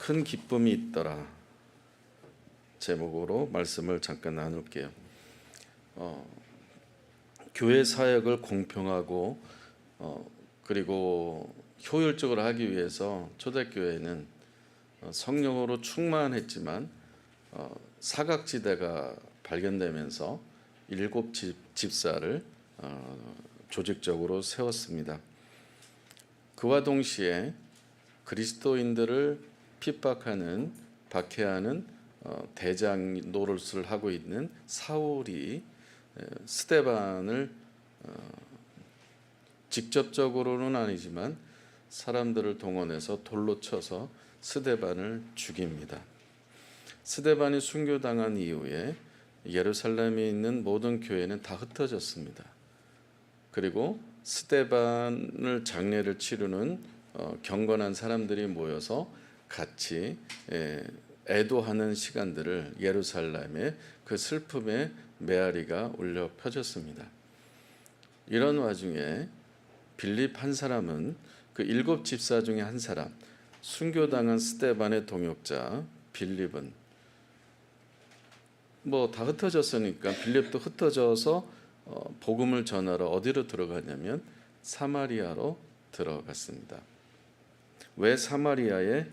큰 기쁨이 있더라 제목으로 말씀을 잠깐 나눌게요. 교회 사역을 공평하고 그리고 효율적으로 하기 위해서 초대교회는 성령으로 충만했지만 사각지대가 발견되면서 7집사를 조직적으로 세웠습니다. 그와 동시에 그리스도인들을 핍박하는 박해하는 대장 노릇을 하고 있는 사울이 스데반을 직접적으로는 아니지만 사람들을 동원해서 돌로 쳐서 스데반을 죽입니다. 스데반이 순교당한 이후에 예루살렘에 있는 모든 교회는 다 흩어졌습니다. 그리고 스데반을 장례를 치르는 경건한 사람들이 모여서 같이 애도하는 시간들을 예루살렘에 그 슬픔의 메아리가 울려 펴졌습니다. 이런 와중에 빌립 한 사람은 그 7집사 중에 한 사람, 순교당한 스데반의 동역자 빌립은 다 흩어졌으니까 빌립도 흩어져서 복음을 전하러 어디로 들어가냐면 사마리아로 들어갔습니다. 왜 사마리아에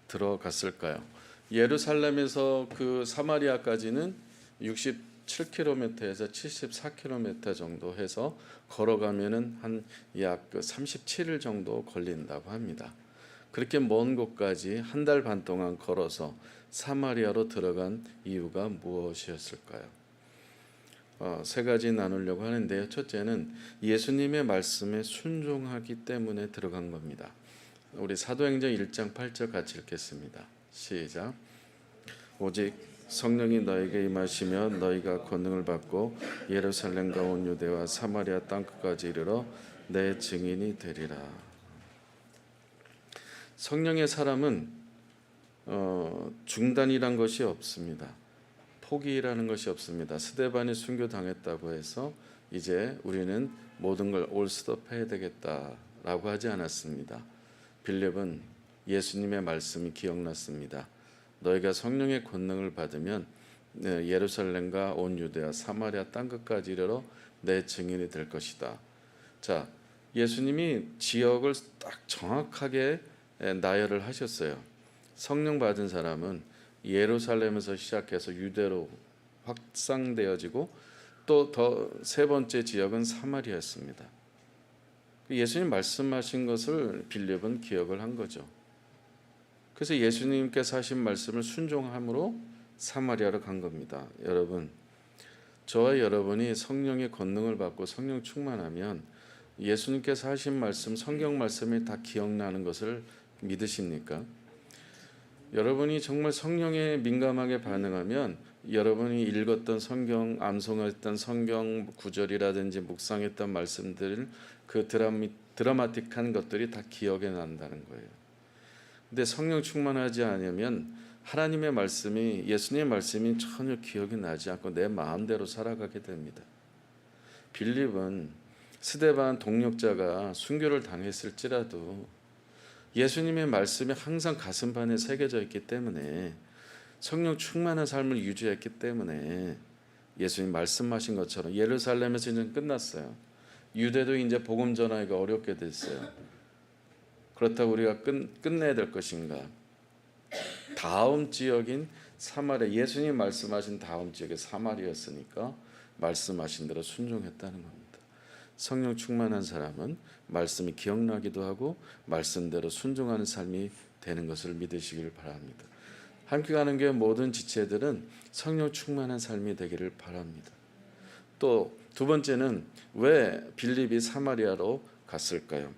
들어갔을까요? 예루살렘에서 그 사마리아까지는 67km에서 74km 정도 해서 걸어가면은 한 약 37일 정도 걸린다고 합니다. 그렇게 먼 곳까지 한 달 반 동안 걸어서 사마리아로 들어간 이유가 무엇이었을까요? 세 가지 나누려고 하는데요. 첫째는 예수님의 말씀에 순종하기 때문에 들어간 겁니다. 우리 사도행전 1장 8절 같이 읽겠습니다. 시작. 오직 성령이 너에게 임하시면 너희가 권능을 받고 예루살렘과 온 유대와 사마리아 땅끝까지 이르러 내 증인이 되리라. 성령의 사람은 중단이란 것이 없습니다. 포기라는 것이 없습니다. 스데반이 순교당했다고 해서 이제 우리는 모든 걸 올스톱해야 되겠다라고 하지 않았습니다. 빌립은 예수님의 말씀이 기억났습니다. 너희가 성령의 권능을 받으면 예루살렘과 온 유대와 사마리아 땅끝까지 이르러 내 증인이 될 것이다. 자, 예수님이 지역을 딱 정확하게 나열을 하셨어요. 성령 받은 사람은 예루살렘에서 시작해서 유대로 확산되어지고 또 더 세 번째 지역은 사마리아였습니다. 예수님 말씀하신 것을 빌립은 기억을 한 거죠. 그래서 예수님께서 하신 말씀을 순종함으로 사마리아로 간 겁니다. 여러분, 저와 여러분이 성령의 권능을 받고 성령 충만하면 예수님께서 하신 말씀, 성경 말씀이 다 기억나는 것을 믿으십니까? 여러분이 정말 성령에 민감하게 반응하면 여러분이 읽었던 성경, 암송했던 성경 구절이라든지 묵상했던 말씀들, 그 드라마틱한 것들이 다 기억에 난다는 거예요. 근데 성령 충만하지 않으면 하나님의 말씀이, 예수님의 말씀이 전혀 기억이 나지 않고 내 마음대로 살아가게 됩니다. 빌립은 스데반 동역자가 순교를 당했을지라도 예수님의 말씀이 항상 가슴판에 새겨져 있기 때문에 성령 충만한 삶을 유지했기 때문에 예수님 말씀하신 것처럼 예루살렘에서 이제 끝났어요. 유대도 이제 복음 전하기가 어렵게 됐어요. 그렇다고 우리가 끝내야 될 것인가? 다음 지역인 사마리아, 예수님 말씀하신 다음 지역이 사마리아였으니까 말씀하신 대로 순종했다는 겁니다. 성령 충만한 사람은 말씀이 기억나기도 하고 말씀대로 순종하는 삶이 되는 것을 믿으시길 바랍니다. 함께 가는 교회 모든 지체들은 성령 충만한 삶이 되기를 바랍니다. 또 두 번째는 왜 빌립이 사마리아로 갔을까요?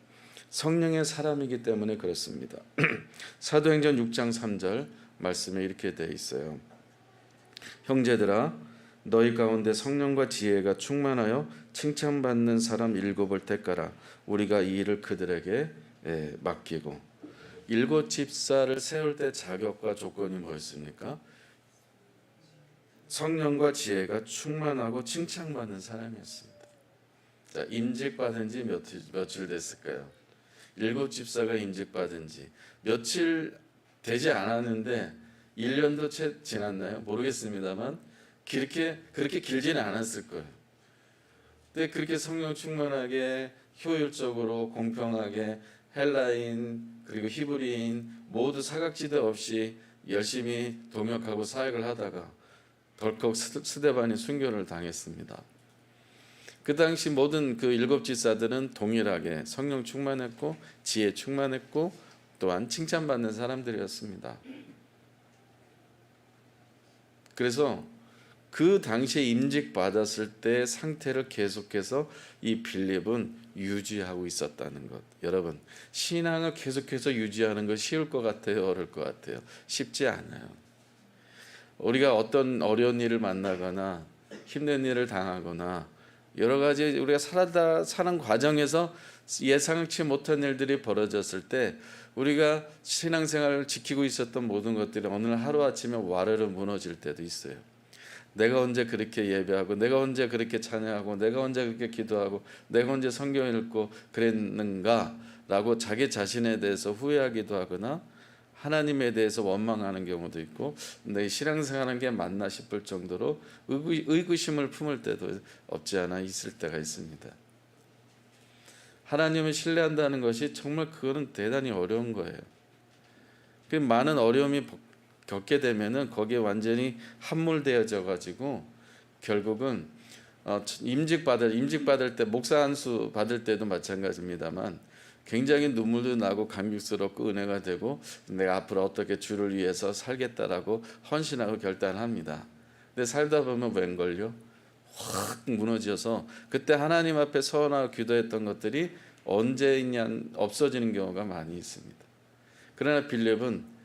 성령의 사람이기 때문에 그렇습니다. 사도행전 6장 3절 말씀에 이렇게 되어 있어요. 형제들아, 너희 가운데 성령과 지혜가 충만하여 칭찬받는 사람 7을 택하라. 우리가 이 일을 그들에게 맡기고. 7집사를 세울 때 자격과 조건이 뭐였습니까? 성령과 지혜가 충만하고 칭찬받는 사람이었습니다. 자, 임직받은 지 며칠 됐을까요? 7집사가 임직받은 지 며칠 되지 않았는데 1년도 채 지났나요? 모르겠습니다만 그렇게 길지는 않았을 거예요. 근데 그렇게 성령 충만하게 효율적으로 공평하게 헬라인 그리고 히브리인 모두 사각지대 없이 열심히 동역하고 사역을 하다가 덜컥 스데반이 순교를 당했습니다. 그 당시 모든 그 7 집사들은 동일하게 성령 충만했고 지혜 충만했고 또한 칭찬받는 사람들이었습니다. 그래서 그 당시에 임직 받았을 때 상태를 계속해서 이 빌립은 유지하고 있었다는 것. 여러분, 신앙을 계속해서 유지하는 것 쉬울 것 같아요? 어려울 것 같아요? 쉽지 않아요. 우리가 어떤 어려운 일을 만나거나 힘든 일을 당하거나 여러 가지 우리가 사는 과정에서 예상치 못한 일들이 벌어졌을 때 우리가 신앙생활을 지키고 있었던 모든 것들이 어느 날 하루아침에 와르르 무너질 때도 있어요. 내가 언제 그렇게 예배하고 내가 언제 그렇게 찬양하고 내가 언제 그렇게 기도하고 내가 언제 성경 읽고 그랬는가라고 자기 자신에 대해서 후회하기도 하거나 하나님에 대해서 원망하는 경우도 있고 내 신앙생활하는 게 맞나 싶을 정도로 의구심을 품을 때도 없지 않아 있을 때가 있습니다. 하나님을 신뢰한다는 것이 정말 그거는 대단히 어려운 거예요. 그 많은 어려움이 겪게 되면은 거기에 완전히 함몰되어져 가지고 결국은 임직 받을 때 목사 안수 받을 때도 마찬가지입니다만 굉장히 눈물도 나고 감격스럽고 은혜가 되고 내가 앞으로 어떻게 주를 위해서 살겠다라고 헌신하고 결단합니다. 근데 살다 보면 웬걸요? 확 무너져서 그때 하나님 앞에 서원하고 기도했던 것들이 언제 있냐 없어지는 경우가 많이 있습니다. 그러나 빌립은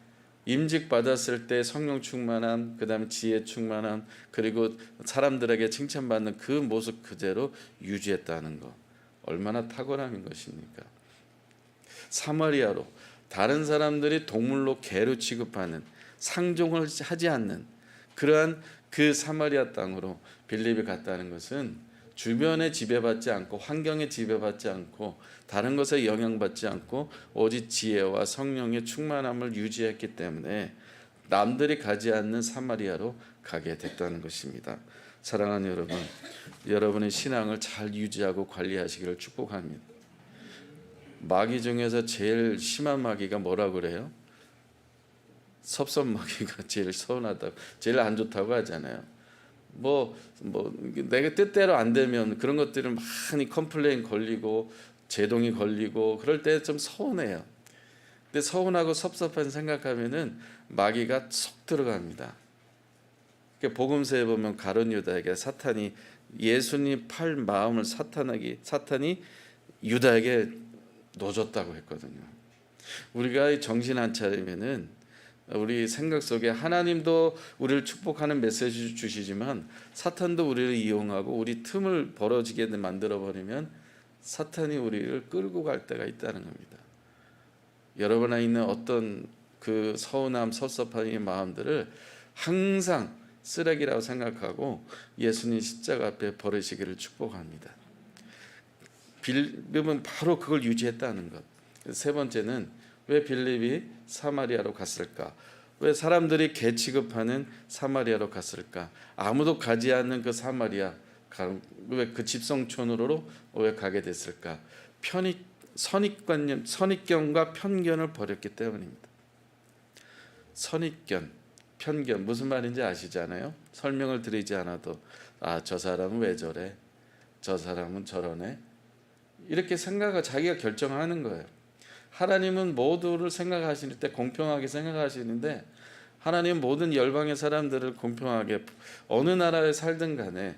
임직 받았을 때 성령 충만함, 그다음에 지혜 충만함, 그리고 사람들에게 칭찬받는 그 모습 그대로 유지했다는 것, 얼마나 탁월함인 것입니까? 사마리아로 다른 사람들이 동물로 개로 취급하는 상종을 하지 않는 그러한 그 사마리아 땅으로 빌립이 갔다는 것은 주변에 지배받지 않고 환경에 지배받지 않고 다른 것에 영향받지 않고 오직 지혜와 성령의 충만함을 유지했기 때문에 남들이 가지 않는 사마리아로 가게 됐다는 것입니다. 사랑하는 여러분, 여러분의 신앙을 잘 유지하고 관리하시기를 축복합니다. 마귀 중에서 제일 심한 마귀가 뭐라고 그래요? 섭섭마귀가 제일 서운하다고, 제일 안 좋다고 하잖아요. 내가 뜻대로 안 되면 그런 것들은 많이 컴플레인 걸리고 제동이 걸리고 그럴 때 좀 서운해요. 근데 서운하고 섭섭한 생각하면은 마귀가 쏙 들어갑니다. 복음서에 보면 가룟 유다에게 사탄이 예수님 팔 마음을 사탄이 유다에게 놓줬다고 했거든요. 우리가 정신 안 차리면은 우리 생각 속에 하나님도 우리를 축복하는 메시지 주시지만 사탄도 우리를 이용하고 우리 틈을 벌어지게 만들어 버리면 사탄이 우리를 끌고 갈 때가 있다는 겁니다. 여러분 안에 있는 어떤 그 서운함, 섭섭한 마음들을 항상 쓰레기라고 생각하고 예수님 십자가 앞에 버리시기를 축복합니다. 빌립은 바로 그걸 유지했다는 것. 세 번째는 왜 빌립이 사마리아로 갔을까? 왜 사람들이 개 취급하는 사마리아로 갔을까? 아무도 가지 않는 그 사마리아, 왜 그 집성촌으로 왜 가게 됐을까? 선입견과 편견을 버렸기 때문입니다. 선입견, 편견 무슨 말인지 아시잖아요? 설명을 드리지 않아도 저 사람은 왜 저래? 저 사람은 저러네? 이렇게 생각을 자기가 결정하는 거예요. 하나님은 모두를 생각하시는 때 공평하게 생각하시는데 하나님 모든 열방의 사람들을 공평하게 어느 나라에 살든 간에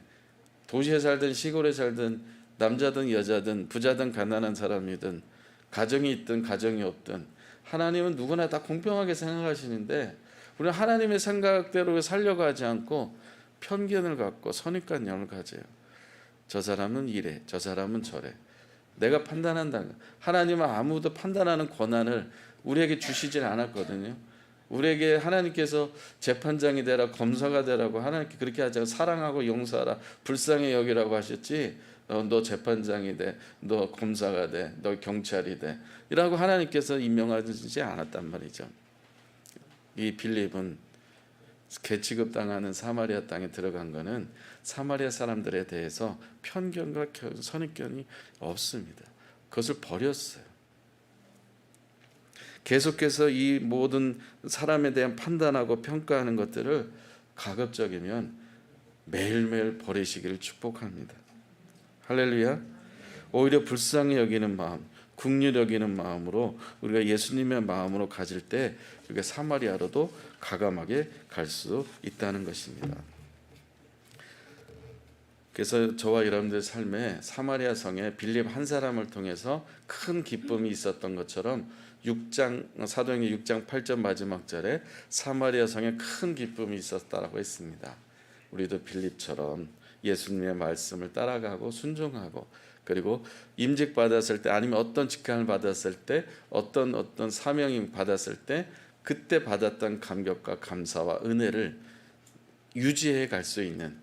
도시에 살든 시골에 살든 남자든 여자든 부자든 가난한 사람이든 가정이 있든 가정이 없든 하나님은 누구나 다 공평하게 생각하시는데 우리는 하나님의 생각대로 살려가지 않고 편견을 갖고 선입관념을 가져요. 저 사람은 이래, 저 사람은 저래. 내가 판단한다. 하나님은 아무도 판단하는 권한을 우리에게 주시질 않았거든요. 우리에게 하나님께서 재판장이 되라, 검사가 되라고 하나님께 그렇게 하자고 사랑하고 용서하라, 불쌍히 여기라고 하셨지. 너 재판장이 돼, 너 검사가 돼, 너 경찰이 돼, 이라고 하나님께서 임명하지 않았단 말이죠. 이 빌립은 개 취급당하는 사마리아 땅에 들어간 거는 사마리아 사람들에 대해서 편견과 선입견이 없습니다. 그것을 버렸어요. 계속해서 이 모든 사람에 대한 판단하고 평가하는 것들을 가급적이면 매일매일 버리시기를 축복합니다. 할렐루야. 오히려 불쌍히 여기는 마음, 긍휼히 여기는 마음으로 우리가 예수님의 마음으로 가질 때 우리가 사마리아로도 가감하게 갈 수 있다는 것입니다. 그래서 저와 여러분들 삶에 사마리아 성에 빌립 한 사람을 통해서 큰 기쁨이 있었던 것처럼 사도행전 6장 8절 마지막 절에 사마리아 성에 큰 기쁨이 있었다라고 했습니다. 우리도 빌립처럼 예수님의 말씀을 따라가고 순종하고, 그리고 임직 받았을 때 아니면 어떤 직함을 받았을 때 어떤 사명임 받았을 때 그때 받았던 감격과 감사와 은혜를 유지해 갈 수 있는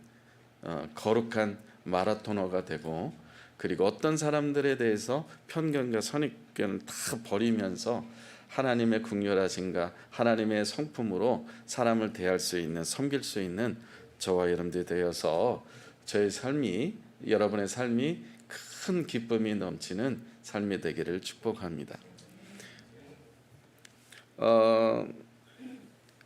거룩한 마라토너가 되고, 그리고 어떤 사람들에 대해서 편견과 선입견을 다 버리면서 하나님의 긍휼하심과 하나님의 성품으로 사람을 대할 수 있는, 섬길 수 있는 저와 여러분들이 되어서 저의 삶이, 여러분의 삶이 큰 기쁨이 넘치는 삶이 되기를 축복합니다.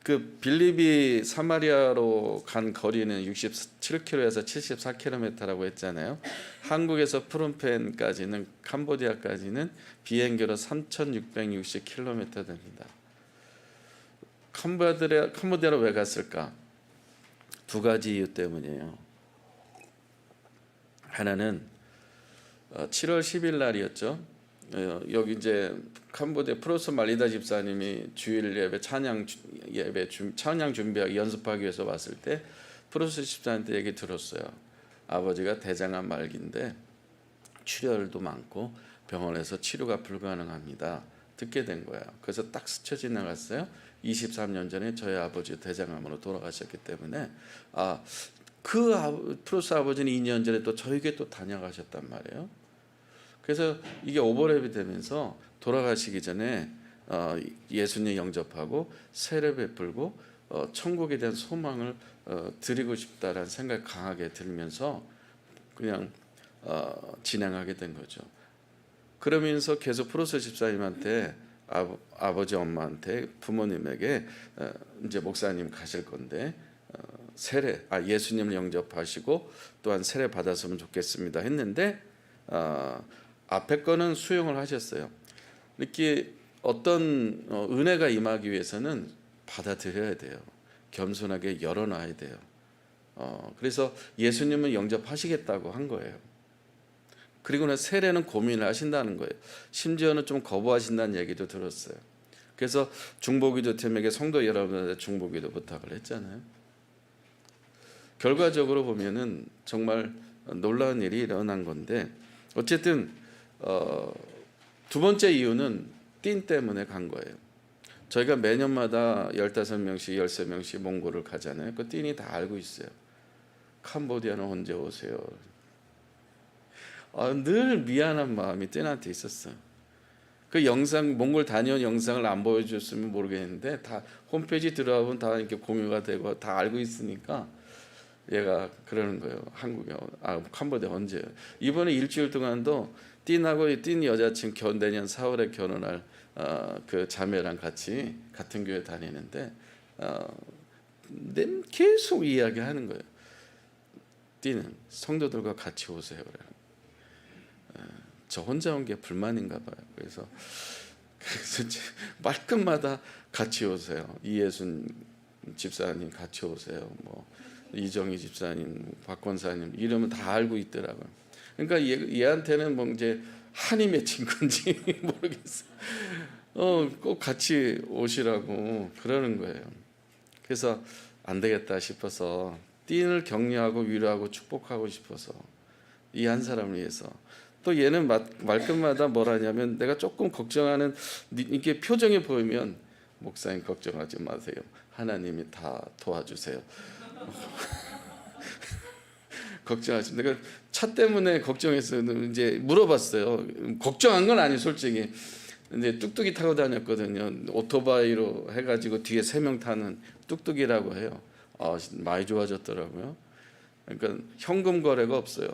그 빌립이 사마리아로 간 거리는 67km에서 74km라고 했잖아요. 한국에서 프놈펜까지는, 캄보디아까지는 비행기로 3,660km 됩니다. 캄보디아로 왜 갔을까? 두 가지 이유 때문이에요. 하나는 7월 10일 날이었죠. 여기 이제 캄보디아 프로스 말리다 집사님이 주일 예배 찬양 준비하기 연습하기 위해서 왔을 때 프로스 집사한테 얘기 들었어요. 아버지가 대장암 말기인데 출혈도 많고 병원에서 치료가 불가능합니다. 듣게 된 거예요. 그래서 딱 스쳐 지나갔어요. 23년 전에 저희 아버지 대장암으로 돌아가셨기 때문에 프로스 아버지는 2년 전에 또 저에게 또 다녀가셨단 말이에요. 그래서 이게 오버랩이 되면서 돌아가시기 전에 예수님 영접하고 세례 베풀고 천국에 대한 소망을 드리고 싶다라는 생각이 강하게 들면서 그냥 진행하게 된 거죠. 그러면서 계속 프로스 집사님한테 아버지 엄마한테 부모님에게 이제 목사님 가실 건데 예수님을 영접하시고 또한 세례 받았으면 좋겠습니다 했는데 앞에 거는 수용을 하셨어요. 이렇게 어떤 은혜가 임하기 위해서는 받아들여야 돼요. 겸손하게 열어놔야 돼요. 그래서 예수님은 영접하시겠다고 한 거예요. 그리고 나서 세례는 고민을 하신다는 거예요. 심지어는 좀 거부하신다는 얘기도 들었어요. 그래서 중보기도 팀에게 성도 여러분한테 중보기도 부탁을 했잖아요. 결과적으로 보면은 정말 놀라운 일이 일어난 건데, 어쨌든 두 번째 이유는 띵 때문에 간 거예요. 저희가 매년마다 15명씩 13명씩 몽골을 가잖아요. 그 띵이 다 알고 있어요. 캄보디아는 언제 오세요? 늘 미안한 마음이 띵한테 있었어요. 그 영상, 몽골 다녀온 영상을 안 보여줬으면 모르겠는데 다 홈페이지 들어가면 다 이렇게 공유가 되고 다 알고 있으니까 얘가 그러는 거예요. 캄보디아 언제요? 이번에 일주일 동안도 띵하고 띵 여자친구 내년 4월에 결혼할 그 자매랑 같이 같은 교회 다니는데 계속 이야기하는 거예요. 띵은 성도들과 같이 오세요. 저 혼자 온 게 불만인가 봐요. 그래서 말끝마다 같이 오세요. 이예순 집사님 같이 오세요. 뭐 이정희 집사님, 박 권사님 이러면 다 알고 있더라고요. 그러니까 얘한테는 뭐 이제 한이 맺힌 건지 모르겠어요. 꼭 같이 오시라고 그러는 거예요. 그래서 안 되겠다 싶어서 띵을 격려하고 위로하고 축복하고 싶어서 이 한 사람을 위해서. 또 얘는 말끝마다 뭐라냐면, 내가 조금 걱정하는 이게 표정이 보이면 목사님 걱정하지 마세요. 하나님이 다 도와주세요. 걱정하지. 내가 차 때문에 걱정해서 이제 물어봤어요. 걱정한 건 아니 솔직히. 근데 뚝뚝이 타고 다녔거든요. 오토바이로 해가지고 뒤에 3명 타는 뚝뚝이라고 해요. 많이 좋아졌더라고요. 그러니까 현금 거래가 없어요.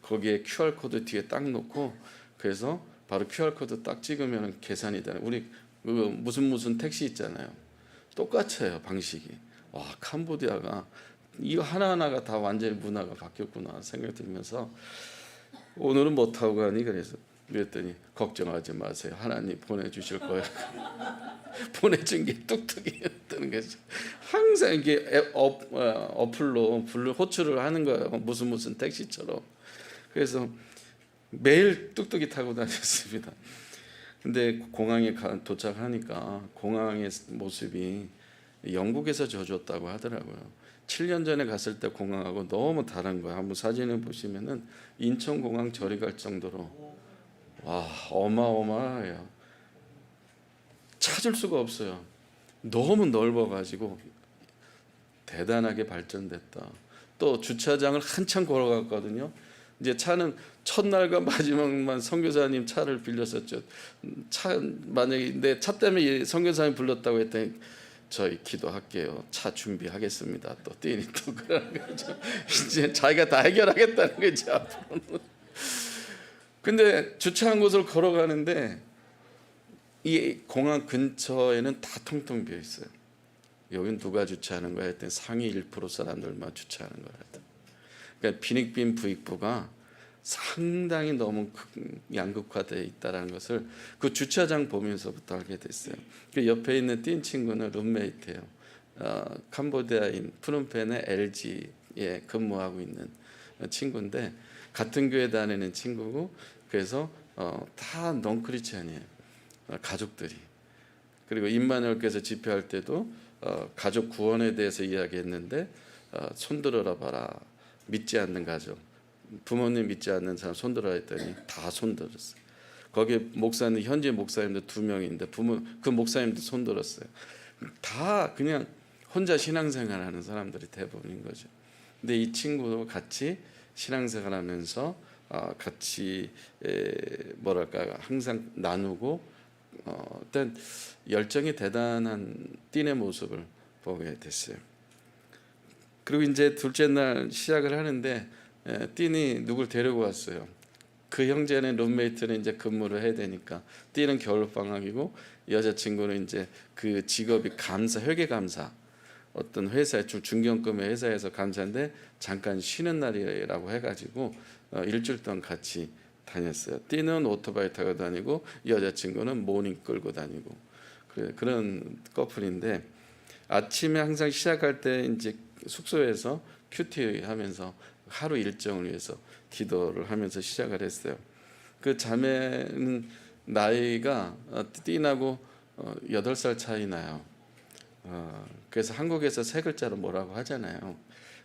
거기에 QR 코드 뒤에 딱 놓고 그래서 바로 QR 코드 딱 찍으면 계산이 되는. 우리 그 무슨 택시 있잖아요. 똑같아요 방식이. 와, 캄보디아가 이거 하나하나가 다 완전히 문화가 바뀌었구나 생각 들면서 오늘은 못 타고 가니 그랬더니 걱정하지 마세요. 하나님 보내주실 거예요. 보내준 게 뚝뚝이었다는 거죠. 항상 이게 어플로 호출을 하는 거예요. 무슨 택시처럼. 그래서 매일 뚝뚝이 타고 다녔습니다. 근데 공항에 도착하니까 공항의 모습이 영국에서 져줬다고 하더라고요. 7년 전에 갔을 때 공항하고 너무 다른 거야. 한번 사진을 보시면은 인천공항 저리 갈 정도로 와, 어마어마해요. 찾을 수가 없어요. 너무 넓어가지고 대단하게 발전됐다. 또 주차장을 한참 걸어갔거든요. 이제 차는 첫날과 마지막만 선교사님 차를 빌렸었죠. 만약에 내 차 때문에 선교사님 불렀다고 했더니 저희 기도할게요. 차 준비하겠습니다. 또 띠니 또 그러는 거죠. 이제 자기가 다 해결하겠다는 거죠 앞으로는. 근데 주차한 곳을 걸어가는데 이 공항 근처에는 다 텅텅 비어 있어요. 여긴 누가 주차하는 거야 했더니 상위 1% 사람들만 주차하는 거야. 그러니까 빈익빈 부익부가 상당히 너무 양극화되어 있다는 것을 그 주차장 보면서부터 알게 됐어요. 그 옆에 있는 띈 친구는 룸메이트예요. 캄보디아인 프놈펜의 LG에 근무하고 있는 친구인데 같은 교회 다니는 친구고 그래서 다 넌크리스천이에요. 가족들이. 그리고 임마누엘께서 집회할 때도 가족 구원에 대해서 이야기했는데 손들어라 봐라. 믿지 않는 가족. 부모님 믿지 않는 사람 손들어라 했더니 다 손들었어요. 거기에 목사님 현재 목사님도 2명인데 그 목사님도 손들었어요. 다 그냥 혼자 신앙생활하는 사람들이 대부분인 거죠. 근데 이 친구도 같이 신앙생활하면서 같이 뭐랄까 항상 나누고 어떤 열정이 대단한 띠의 모습을 보게 됐어요. 그리고 이제 둘째 날 시작을 하는데 띠니 누굴 데리고 왔어요. 그 형제는 룸메이트는 이제 근무를 해야 되니까 띠는 겨울 방학이고 여자친구는 이제 그 직업이 감사, 회계 감사, 어떤 회사에 중견금의 회사에서 감사인데 잠깐 쉬는 날이라고 해가지고 일주일 동안 같이 다녔어요. 띠는 오토바이 타고 다니고 여자친구는 모닝 끌고 다니고 그런 커플인데 아침에 항상 시작할 때 이제 숙소에서 큐티 하면서 하루 일정을 위해서 기도를 하면서 시작을 했어요. 그 자매는 나이가 띠나고 8살 차이 나요. 그래서 한국에서 3글자로 뭐라고 하잖아요.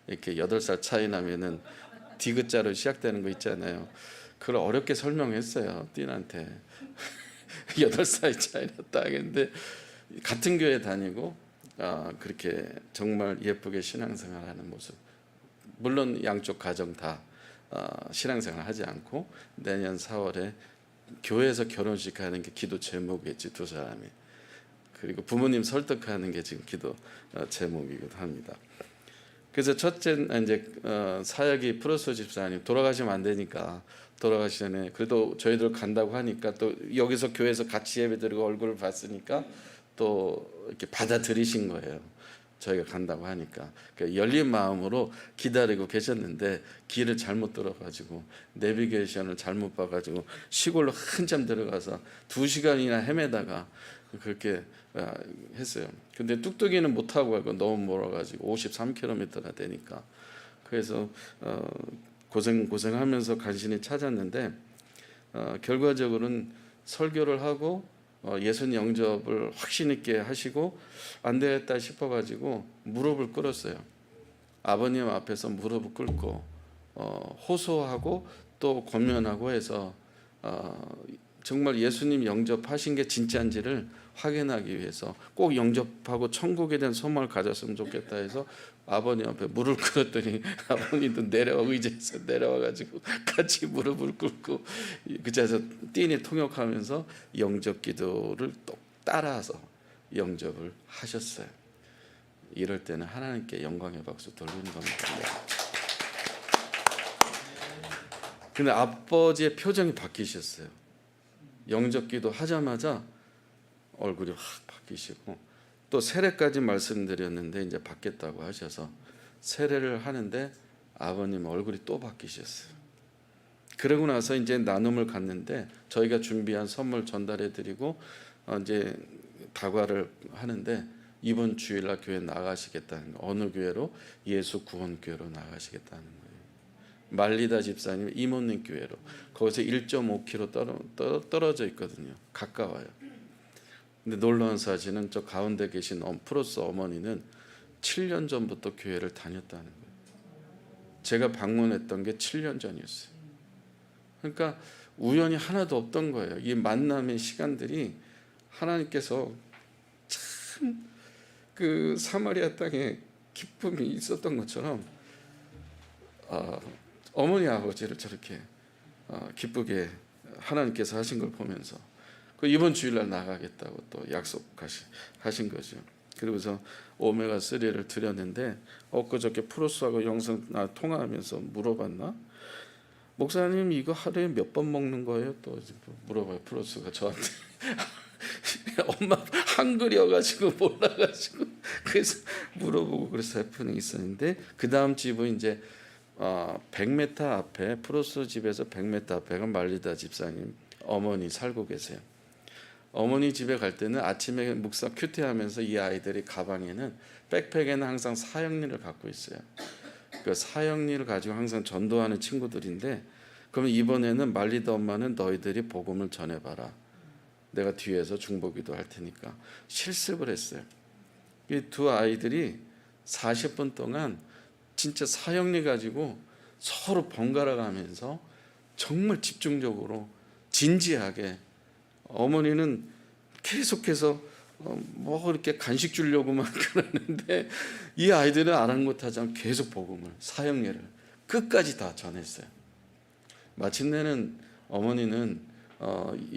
이렇게 8살 차이 나면은 디귿자로 시작되는 거 있잖아요. 그걸 어렵게 설명했어요. 띠나한테. 8살 차이 났다 했는데 같은 교회 다니고 그렇게 정말 예쁘게 신앙생활하는 모습. 물론 양쪽 가정 다 신앙생활 하지 않고 내년 4월에 교회에서 결혼식 하는 게 기도 제목이겠지, 2사람이. 그리고 부모님 설득하는 게 지금 기도 제목이기도 합니다. 그래서 첫째 이제 사역이 프로소 집사님 돌아가시면 안 되니까 돌아가시 전에 그래도 저희들 간다고 하니까 또 여기서 교회에서 같이 예배드리고 얼굴을 봤으니까 또 이렇게 받아들이신 거예요. 저희가 간다고 하니까 그러니까 열린 마음으로 기다리고 계셨는데 길을 잘못 들어가지고 내비게이션을 잘못 봐가지고 시골로 한참 들어가서 2시간이나 헤매다가 그렇게 했어요. 근데 뚝뚝이는 못 타고 가고 너무 멀어가지고 53km나 되니까 그래서 고생하면서 간신히 찾았는데 결과적으로는 설교를 하고 예수님 영접을 확신 있게 하시고 안 되겠다 싶어가지고 무릎을 꿇었어요. 아버님 앞에서 무릎을 꿇고 호소하고 또 권면하고 해서 정말 예수님 영접하신 게 진짜인지를 확인하기 위해서 꼭 영접하고 천국에 대한 소망을 가졌으면 좋겠다 해서 아버님 앞에 무릎 꿇었더니 아버님도 의자에서 내려와가지고 같이 무릎을 꿇고 그 자리에서 띠니 통역하면서 영접 기도를 또 따라서 영접을 하셨어요. 이럴 때는 하나님께 영광의 박수 돌리는 겁니다. 근데 아버지의 표정이 바뀌셨어요. 영접 기도 하자마자 얼굴이 확 바뀌시고, 또 세례까지 말씀드렸는데 이제 받겠다고 하셔서 세례를 하는데 아버님 얼굴이 또 바뀌셨어요. 그러고 나서 이제 나눔을 갔는데 저희가 준비한 선물 전달해 드리고 이제 다과를 하는데 이번 주일날 교회 나가시겠다는, 어느 교회로? 예수 구원교회로 나가시겠다는 거예요. 말리다 집사님 이모님 교회로. 거기서 1.5km 떨어져 있거든요. 가까워요. 근데 놀라운 사실은 저 가운데 계신 프로스 어머니는 7년 전부터 교회를 다녔다는 거예요. 제가 방문했던 게 7년 전이었어요. 그러니까 우연이 하나도 없던 거예요. 이 만남의 시간들이 하나님께서 참 그 사마리아 땅에 기쁨이 있었던 것처럼 어머니 아버지를 저렇게 기쁘게 하나님께서 하신 걸 보면서 그 이번 주일날 나가겠다고 또 약속하신 거죠. 그리고서 오메가3를 드렸는데 엊그저께 프로스하고 영상 통화하면서 물어봤나? 목사님 이거 하루에 몇 번 먹는 거예요? 또 물어봐요. 프로스가 저한테. 엄마 한글이어가지고 몰라가지고 그래서 물어보고 그래서 해프닝이 있었는데, 그 다음 집은 이제 100m 앞에, 프로스 집에서 100m 앞에가 말리다 집사님 어머니 살고 계세요. 어머니 집에 갈 때는 아침에 묵사 큐티하면서 이 아이들이 가방에는, 백팩에는 항상 사형리를 갖고 있어요. 그 사형리를 가지고 항상 전도하는 친구들인데, 그러면 이번에는 말리다 엄마는 너희들이 복음을 전해봐라. 내가 뒤에서 중보기도 할 테니까 실습을 했어요. 이 두 아이들이 40분 동안 진짜 사형리 가지고 서로 번갈아 가면서 정말 집중적으로 진지하게, 어머니는 계속해서 뭐 이렇게 간식 주려고만 그러는데 이 아이들은 아랑곳하지 않고 계속 복음을, 사형리를 끝까지 다 전했어요. 마침내는 어머니는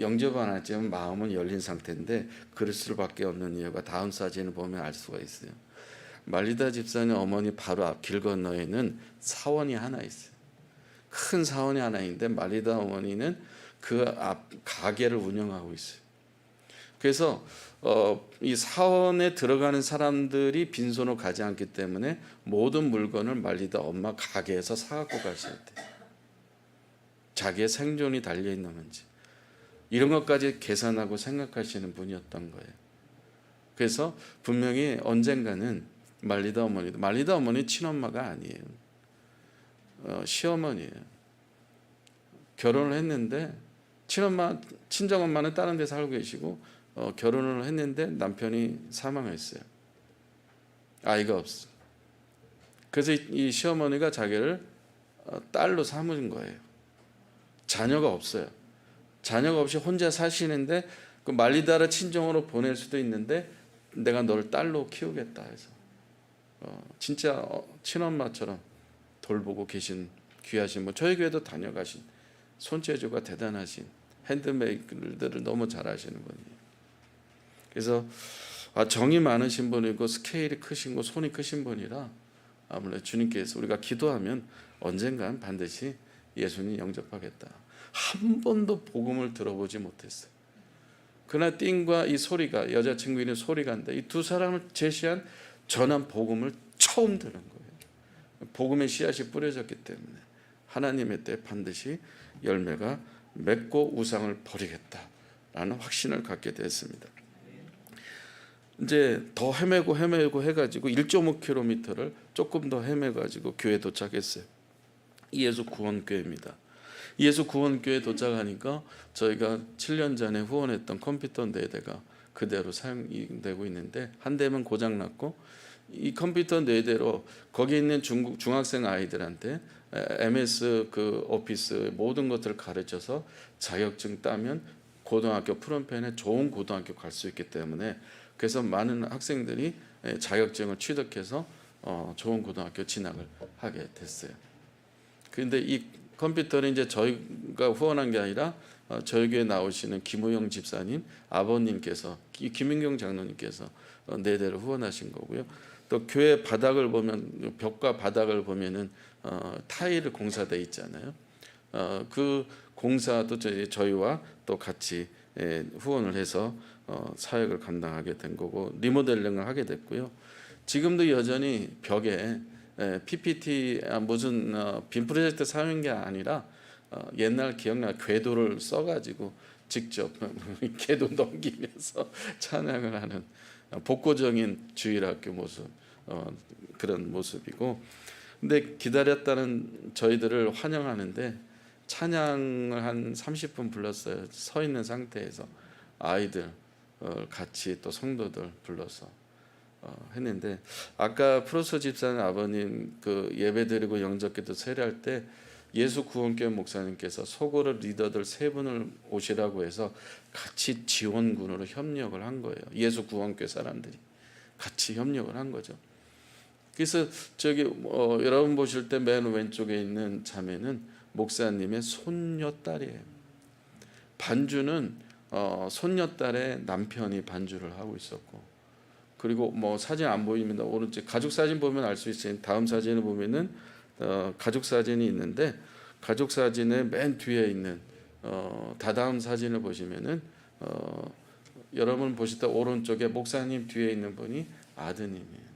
영접 안 했지만 마음은 열린 상태인데 그럴 수밖에 없는 이유가 다음 사진을 보면 알 수가 있어요. 말리다 집사님 어머니 바로 앞 길 건너에는 사원이 하나 있어요. 큰 사원이 하나 있는데 말리다 어머니는 그 앞 가게를 운영하고 있어요. 그래서 이 사원에 들어가는 사람들이 빈손으로 가지 않기 때문에 모든 물건을 말리다 엄마 가게에서 사갖고 가셔야 돼요. 자기의 생존이 달려있는 문제, 이런 것까지 계산하고 생각하시는 분이었던 거예요. 그래서 분명히 언젠가는 말리다 어머니 친엄마가 아니에요. 시어머니예요. 결혼을 했는데 친정엄마는 다른 데 살고 계시고 결혼을 했는데 남편이 사망했어요. 아이가 없어. 그래서 이 시어머니가 자기를 딸로 삼은 거예요. 자녀가 없어요. 자녀가 없이 혼자 사시는데 그 말리다를 친정으로 보낼 수도 있는데 내가 너를 딸로 키우겠다 해서 진짜 친엄마처럼 돌보고 계신 귀하신 분, 저희 교회도 다녀가신 손재주가 대단하신 핸드메이드를 너무 잘하시는 분이에요. 그래서 정이 많으신 분이고 스케일이 크신 거, 손이 크신 분이라 아무래도 주님께서 우리가 기도하면 언젠간 반드시 예수님 영접하겠다. 한 번도 복음을 들어보지 못했어요. 그러나 띵과 이 소리가, 여자친구 있는 소리가인데 이 두 사람을 제시한 전한 복음을 처음 들은 거예요. 복음의 씨앗이 뿌려졌기 때문에 하나님의 때에 반드시 열매가 맺고 우상을 버리겠다라는 확신을 갖게 됐습니다. 이제 더 헤매고 해가지고 1.5km를 조금 더 헤매가지고 교회 도착했어요. 예수 구원교회입니다. 예수 구원교회 도착하니까 저희가 7년 전에 후원했던 컴퓨터 4대가 그대로 사용되고 있는데, 한 대면 고장났고 이 컴퓨터 4대로 거기 있는 중학생 아이들한테 MS 그 오피스 모든 것들을 가르쳐서 자격증 따면 고등학교 프롬펜에 좋은 고등학교 갈 수 있기 때문에 그래서 많은 학생들이 자격증을 취득해서 좋은 고등학교 진학을 하게 됐어요. 그런데 이 컴퓨터는 이제 저희가 후원한 게 아니라 저희 교회 나오시는 김우영 집사님 아버님께서 김인경 장로님께서 4대를 후원하신 거고요. 또 교회 바닥을 보면 벽과 바닥을 보면은 타일 공사돼 있잖아요. 그 공사도 저희와 또 같이 후원을 해서 사역을 감당하게 된 거고 리모델링을 하게 됐고요. 지금도 여전히 벽에 PPT 무슨 빔 프로젝트 사용한 게 아니라 옛날 기억나 궤도를 써가지고 직접 궤도 넘기면서 찬양을 하는 복고적인 주일학교 모습 그런 모습이고, 근데 기다렸다는 저희들을 환영하는데 찬양을 한 30분 불렀어요. 서 있는 상태에서 아이들 같이 또 성도들 불러서 했는데, 아까 프로소 집사님 아버님 그 예배드리고 영접기도 세례할 때 예수 구원교회 목사님께서 소그룹 리더들 3분을 오시라고 해서 같이 지원군으로 협력을 한 거예요. 예수 구원교회 사람들이 같이 협력을 한 거죠. 그래서 저기 여러분 보실 때 맨 왼쪽에 있는 자매는 목사님의 손녀딸이에요. 반주는 손녀딸의 남편이 반주를 하고 있었고, 그리고 뭐 사진 안 보입니다. 오른쪽 가족 사진 보면 알 수 있어요. 다음 사진을 보면은 가족 사진이 있는데, 가족 사진의 맨 뒤에 있는 다다음 사진을 보시면은 여러분 보실 때 오른쪽에 목사님 뒤에 있는 분이 아드님이에요.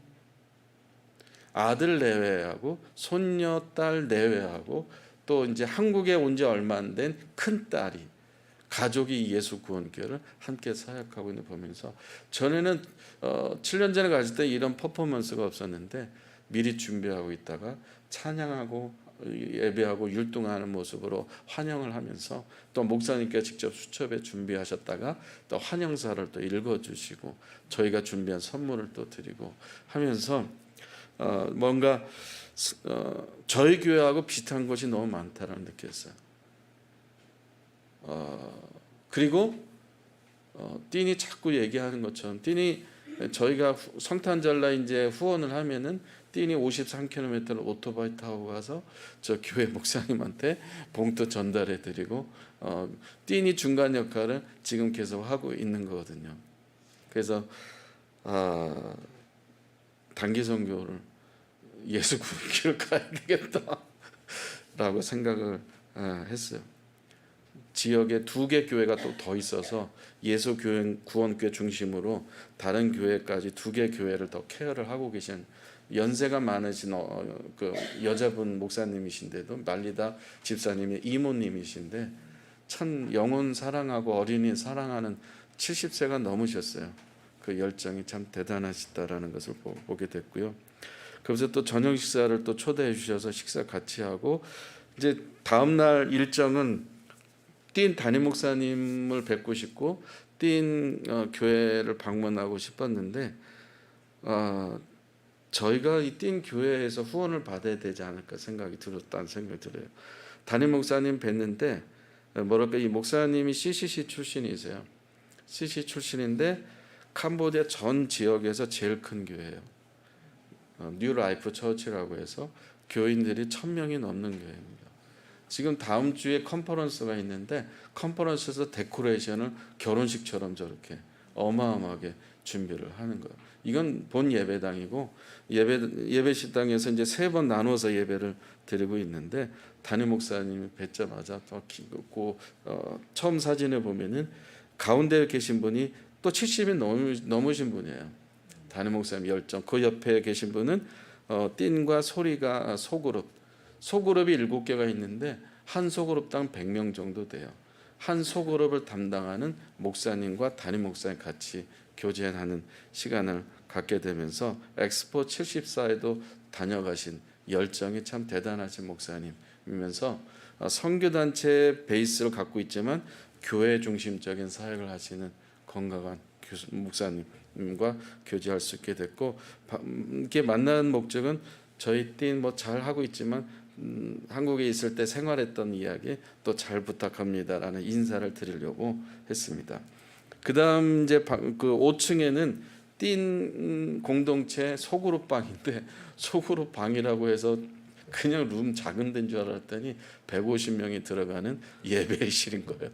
아들 내외하고 손녀딸 내외하고 또 이제 한국에 온 지 얼마 안 된 큰 딸이 가족이 예수 구원교회를 함께 사역하고 있는 보면서, 전에는 7년 전에 갔을 때 이런 퍼포먼스가 없었는데 미리 준비하고 있다가 찬양하고 예배하고 율동하는 모습으로 환영을 하면서, 또 목사님께서 직접 수첩에 준비하셨다가 또 환영사를 또 읽어주시고 저희가 준비한 선물을 또 드리고 하면서 뭔가 저희 교회하고 비슷한 것이 너무 많다라는 느꼈어요. 그리고 띵이 자꾸 얘기하는 것처럼, 띵이 저희가 성탄절날 이제 후원을 하면은 띵이 53km를 오토바이 타고 가서 저 교회 목사님한테 봉투 전달해 드리고 띵이 중간 역할을 지금 계속 하고 있는 거거든요. 그래서 단기 선교를 예수 구원교회를 가야 되겠다라고 생각을 했어요. 지역에 2개 교회가 또 더 있어서 예수 구원교회 중심으로 다른 교회까지 2개 교회를 더 케어를 하고 계신 연세가 많으신 그 여자분 목사님이신데도 말리다 집사님의 이모님이신데 참 영혼 사랑하고 어린이 사랑하는 70세가 넘으셨어요. 그 열정이 참 대단하시다라는 것을 보게 됐고요. 그래서 또 저녁 식사를 또 초대해 주셔서 식사 같이 하고, 이제 다음 날 일정은 띵 담임 목사님을 뵙고 싶고 띵 교회를 방문하고 싶었는데 저희가 이 띵 교회에서 후원을 받아야 되지 않을까 생각이 들었다는 생각이 들어요. 담임 목사님 뵀는데 뭐랄까, 이 목사님이 CCC 출신이세요. CCC 출신인데 캄보디아 전 지역에서 제일 큰 교회예요. 뉴 라이프 처치라고 해서 교인들이 1000명이 넘는 교회입니다. 지금 다음 주에 컨퍼런스가 있는데 컨퍼런스에서 데코레이션을 결혼식처럼 저렇게 어마어마하게 준비를 하는 거예요. 이건 본 예배당이고 예배 식당에서 이제 3번 나눠서 예배를 드리고 있는데, 담임 목사님이 뵙자마자 처음 사진에 보면은 가운데 계신 분이 또 70이 넘으신 분이에요. 담임 목사님 열정. 그 옆에 계신 분은 띵과 소리가 소그룹이 7개가 있는데 한 소그룹당 100명 정도 돼요. 한 소그룹을 담당하는 목사님과 담임 목사님 같이 교제하는 시간을 갖게 되면서 엑스포 74에도 다녀가신 열정이 참 대단하신 목사님이면서 선교단체 베이스를 갖고 있지만 교회 중심적인 사역을 하시는 건강한 목사님과 교제할 수 있게 됐고, 이렇게 만나는 목적은 저희 띵 뭐 잘 하고 있지만 한국에 있을 때 생활했던 이야기 또 잘 부탁합니다라는 인사를 드리려고 했습니다. 그다음 이제 그 5층에는 띈 공동체 소그룹 방인데 소그룹 방이라고 해서 그냥 룸 작은 데인 줄 알았더니 150명이 들어가는 예배실인 거예요.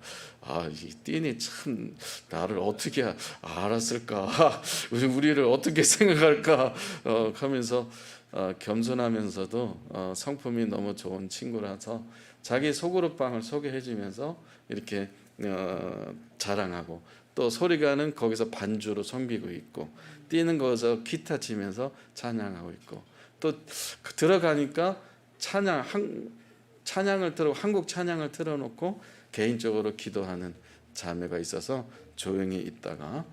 이 틴이 참 나를 어떻게 알았을까, 우리를 어떻게 생각할까 하면서 겸손하면서도 성품이 너무 좋은 친구라서 자기 소그룹 방을 소개해주면서 이렇게 자랑하고, 또 소리가는 거기서 반주로 섬기고 있고, 뛰는 거기서 기타 치면서 찬양하고 있고, 또 들어가니까 찬양을 들어 한국 찬양을 틀어놓고 개인적으로 기도하는 자매가 있어서 조용히 있다가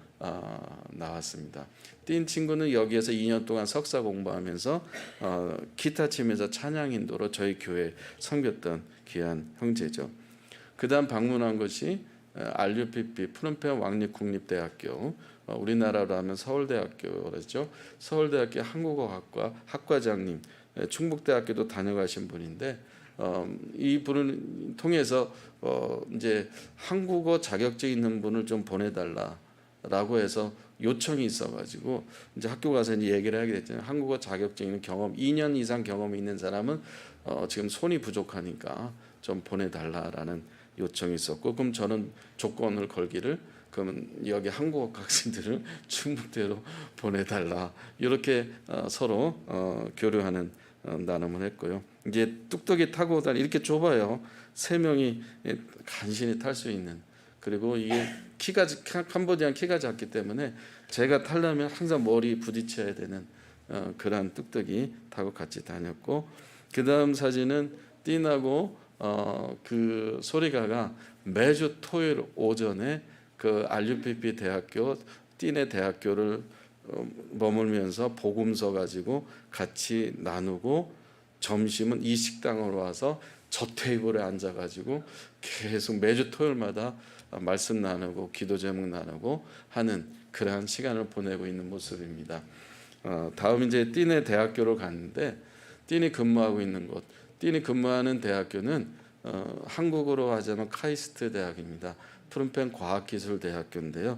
나왔습니다. 뛴 친구는 여기에서 2년 동안 석사 공부하면서 기타 치면서 찬양 인도로 저희 교회 섬겼던 귀한 형제죠. 그다음 방문한 것이 RUPP 푸른펜 왕립국립대학교, 우리나라로 하면 서울대학교죠. 서울대학교 한국어학과 학과장님, 충북대학교도 다녀가신 분인데 이 분을 통해서 이제 한국어 자격증 있는 분을 좀 보내달라라고 해서 요청이 있어가지고 이제 학교 가서 이제 얘기를 하게 됐잖아요. 한국어 자격증 있는 경험 2년 이상 경험이 있는 사람은 지금 손이 부족하니까 좀 보내달라라는 요청이 있었고, 그럼 저는 조건을 걸기를, 그러면 여기 한국어 학생들을 충북대로 보내달라, 이렇게 서로 교류하는 나눔을 했고요. 이제 뚝뚝이 타고 다니, 이렇게 좁아요. 3명이 간신히 탈 수 있는, 그리고 이게 캄보디안 키가 작기 때문에 제가 타려면 항상 머리 부딪혀야 되는 그런 뚝뚝이 타고 같이 다녔고, 그 다음 사진은 띵하고 그 소리가가 매주 토요일 오전에 그 RUPP 대학교 띵의 대학교를 머물면서 복음서 가지고 같이 나누고, 점심은 이 식당으로 와서 저 테이블에 앉아가지고 계속 매주 토요일마다 말씀 나누고 기도 제목 나누고 하는 그러한 시간을 보내고 있는 모습입니다. 다음 이제 띵의 대학교로 갔는데, 띵이 근무하고 있는 곳, 띵이 근무하는 대학교는 한국어로 하자면 카이스트 대학입니다. 푸른펜 과학기술대학교인데요.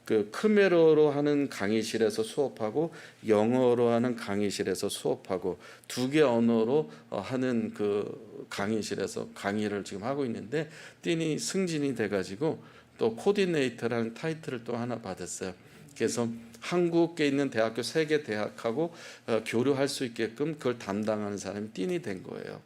그 크메로로 하는 강의실에서 수업하고 영어로 하는 강의실에서 수업하고 2개 언어로 하는 그 강의실에서 강의를 지금 하고 있는데, 띵이 승진이 돼가지고 또 코디네이터라는 타이틀을 또 하나 받았어요. 그래서 한국에 있는 대학교 3개 대학하고 교류할 수 있게끔 그걸 담당하는 사람이 띵이 된 거예요.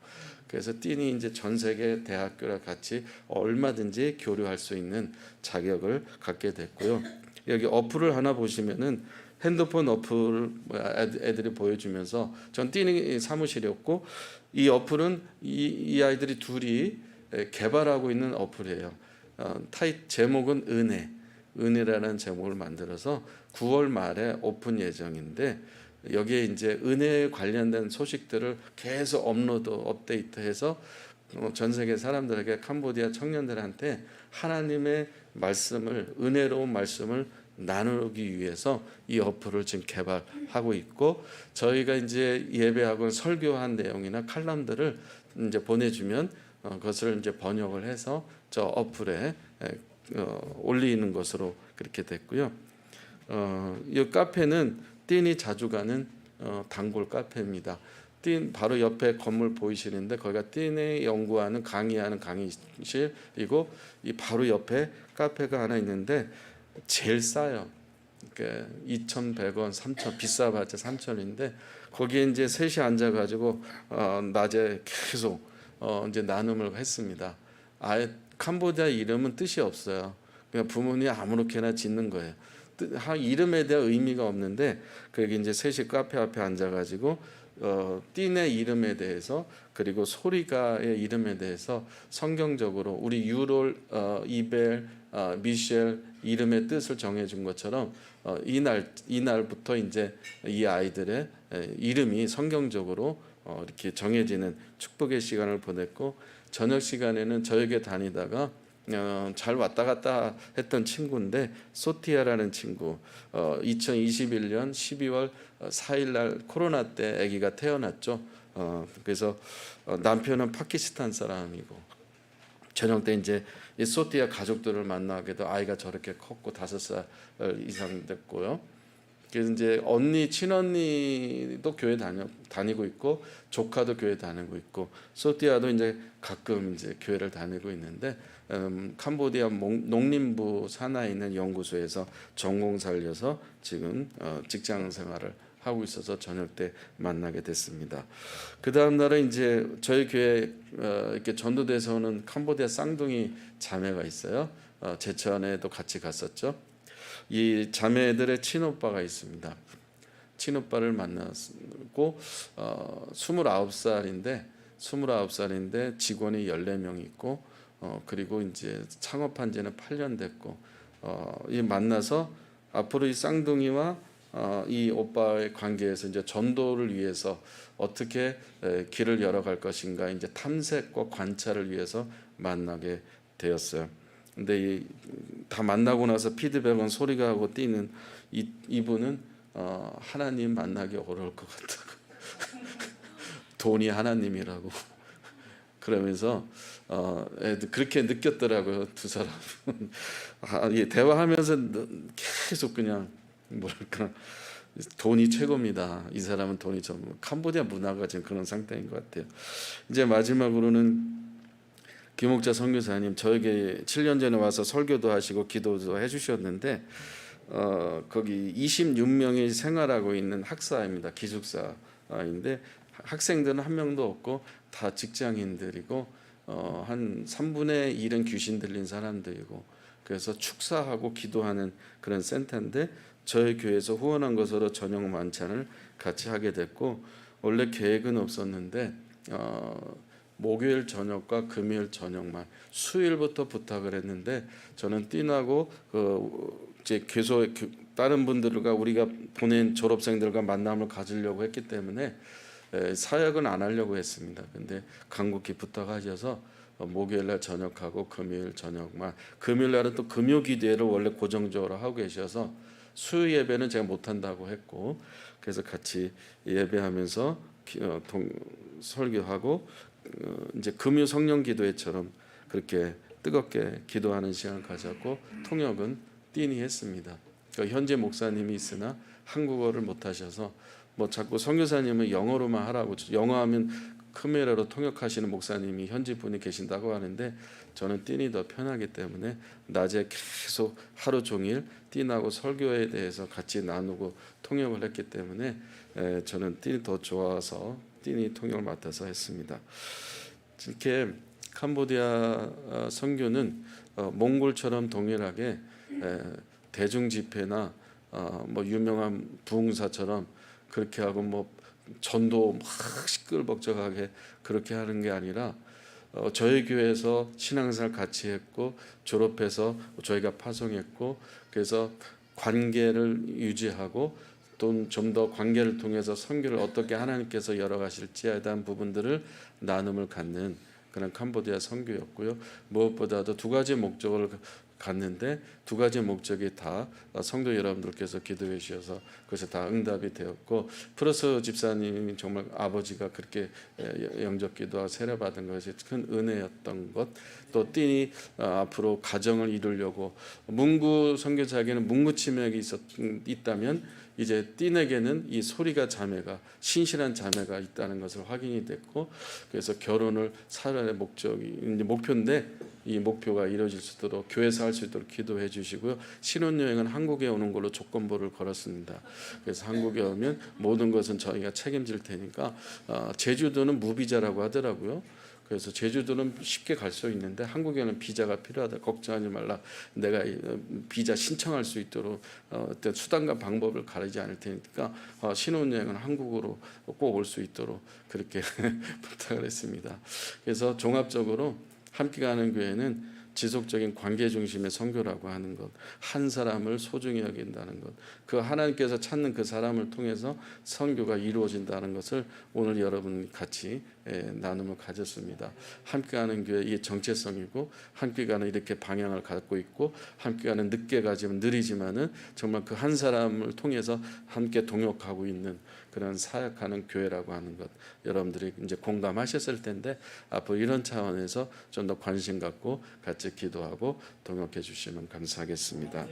그래서 띵이 이제 전 세계 대학교랑 같이 얼마든지 교류할 수 있는 자격을 갖게 됐고요. 여기 어플을 하나 보시면은 핸드폰 어플 애들이 보여주면서, 전 띵이 사무실이었고, 이 어플은 이 아이들이 둘이 개발하고 있는 어플이에요. 제목은 은혜라는 제목을 만들어서 9월 말에 오픈 예정인데, 여기에 이제 은혜에 관련된 소식들을 계속 업데이트해서 전 세계 사람들에게, 캄보디아 청년들한테 하나님의 말씀을, 은혜로운 말씀을 나누기 위해서 이 어플을 지금 개발하고 있고, 저희가 이제 예배하고 설교한 내용이나 칼럼들을 이제 보내주면 그것을 이제 번역을 해서 저 어플에 올리는 것으로 그렇게 됐고요. 이 카페는 띵이 자주 가는 단골 카페입니다. 띵 바로 옆에 건물 보이시는데 거기가 띵이 연구하는 강의하는 강의실이고, 이 바로 옆에 카페가 하나 있는데 제일 싸요. 그러니까 2,100원, 3,000, 비싸봤자 3,000원인데 거기에 이제 셋이 앉아가지고 낮에 계속 이제 나눔을 했습니다. 아예 캄보디아 이름은 뜻이 없어요. 그냥 부모님이 아무렇게나 짓는 거예요. 이름에 대한 의미가 없는데, 거기 이제 셋이 카페 앞에 앉아가지고 띵의 이름에 대해서, 그리고 소리가의 이름에 대해서 성경적으로 우리 유롤, 이벨, 미셸 이름의 뜻을 정해준 것처럼 이날부터 이제 이 아이들의 이름이 성경적으로 이렇게 정해지는 축복의 시간을 보냈고, 저녁 시간에는 저에게 다니다가 잘 왔다 갔다 했던 친구인데, 소티아라는 친구, 2021년 12월 4일 날 코로나 때 아기가 태어났죠. 그래서 남편은 파키스탄 사람이고 저녁 때 이제 이 소티아 가족들을 만나게도 아이가 저렇게 컸고 5살 이상 됐고요. 그래서 이제 언니 친언니도 교회 다니고 있고 조카도 교회 다니고 있고 소티아도 이제 가끔 이제 교회를 다니고 있는데 캄보디아 농림부 산하에 있는 연구소에서 전공 살려서 지금 직장 생활을 하고 있어서 저녁 때 만나게 됐습니다. 그 다음 날은 이제 저희 교회 이렇게 전도돼서 오는 캄보디아 쌍둥이 자매가 있어요. 제천에도 같이 갔었죠. 이 자매들의 친오빠가 있습니다. 친오빠를 만났고 29살인데 직원이 14명 있고 그리고 이제 창업한 지는 8년 됐고 이 만나서 앞으로 이 쌍둥이와 이 오빠의 관계에서 이제 전도를 위해서 어떻게 길을 열어갈 것인가 이제 탐색과 관찰을 위해서 만나게 되었어요. 근데 다 만나고 나서 피드백은 소리가 하고 뛰는 이분은 하나님 만나기 어려울 것 같다고 돈이 하나님이라고 그러면서 그렇게 느꼈더라고요. 두 사람은 대화하면서 계속 그냥 뭐랄까 돈이 최고입니다. 이 사람은 돈이 좀 캄보디아 문화가 지금 그런 상태인 것 같아요. 이제 마지막으로는 김옥자 선교사님 저에게 7년 전에 와서 설교도 하시고 기도도 해주셨는데 거기 26명이 생활하고 있는 학사입니다. 기숙사인데 학생들은 한 명도 없고 다 직장인들이고 한 3분의 1은 귀신 들린 사람들이고 그래서 축사하고 기도하는 그런 센터인데 저희 교회에서 후원한 것으로 저녁 만찬을 같이 하게 됐고 원래 계획은 없었는데 목요일 저녁과 금요일 저녁만 수요일부터 부탁을 했는데 저는 띠나고 이제 다른 분들과 우리가 보낸 졸업생들과 만남을 가지려고 했기 때문에 사역은 안 하려고 했습니다. 근데 간곡히 부탁하셔서 목요일 날 저녁하고 금요일 저녁만 금요일 날은 또 금요 기도회를 원래 고정적으로 하고 계셔서 수요 예배는 제가 못 한다고 했고 그래서 같이 예배하면서 설교하고 이제 금요 성령 기도회처럼 그렇게 뜨겁게 기도하는 시간을 가졌고 통역은 띠니 했습니다. 현재 목사님이 있으나 한국어를 못 하셔서 뭐 자꾸 선교사님은 영어로만 하라고 영어하면 크메라로 통역하시는 목사님이 현지 분이 계신다고 하는데 저는 띠니 더 편하기 때문에 낮에 계속 하루 종일 띠나고 설교에 대해서 같이 나누고 통역을 했기 때문에 저는 띠니 더 좋아서 띠니 통역을 맡아서 했습니다. 이렇게 캄보디아 선교는 몽골처럼 동일하게 대중 집회나 뭐 유명한 부흥사처럼 그렇게 하고 뭐 전도 막 시끌벅적하게 그렇게 하는 게 아니라 저희 교회에서 신앙생활 같이 했고 졸업해서 저희가 파송했고 그래서 관계를 유지하고 또 좀 더 관계를 통해서 선교를 어떻게 하나님께서 열어가실지에 대한 부분들을 나눔을 갖는 그런 캄보디아 선교였고요. 무엇보다도 두 가지 목적을 갔는데 두 가지 목적이 다 성도 여러분들께서 기도해 주셔서 그것이 다 응답이 되었고 프로스 집사님이 정말 아버지가 그렇게 영접기도와 세례받은 것이 큰 은혜였던 것. 또 띠니 앞으로 가정을 이루려고 문구 선교사에게는 문구 치맥이 있다면 이제 띠에게는 이 소리가 자매가 신실한 자매가 있다는 것을 확인이 됐고 그래서 결혼을 살아의 목표인데 이 목표가 이루어질 수 있도록 교회에서 할 수 있도록 기도해 주시고요. 신혼여행은 한국에 오는 걸로 조건부를 걸었습니다. 그래서 한국에 오면 모든 것은 저희가 책임질 테니까 제주도는 무비자라고 하더라고요. 그래서 제주도는 쉽게 갈 수 있는데 한국에는 비자가 필요하다. 걱정하지 말라. 내가 비자 신청할 수 있도록 어떤 수단과 방법을 가리지 않을 테니까 신혼여행은 한국으로 꼭 올 수 있도록 그렇게 부탁을 했습니다. 그래서 종합적으로 함께 가는 교회는 지속적인 관계 중심의 선교라고 하는 것, 한 사람을 소중히 여긴다는 것, 그 하나님께서 찾는 그 사람을 통해서 선교가 이루어진다는 것을 오늘 여러분 같이 나눔을 가졌습니다. 함께하는 교회 이 정체성이고 함께가는 이렇게 방향을 갖고 있고 함께가는 늦게 가지만 느리지만은 정말 그 한 사람을 통해서 함께 동역하고 있는 그런 사역하는 교회라고 하는 것 여러분들이 이제 공감하셨을 텐데 앞으로 이런 차원에서 좀 더 관심 갖고 같이 기도하고 동역해 주시면 감사하겠습니다.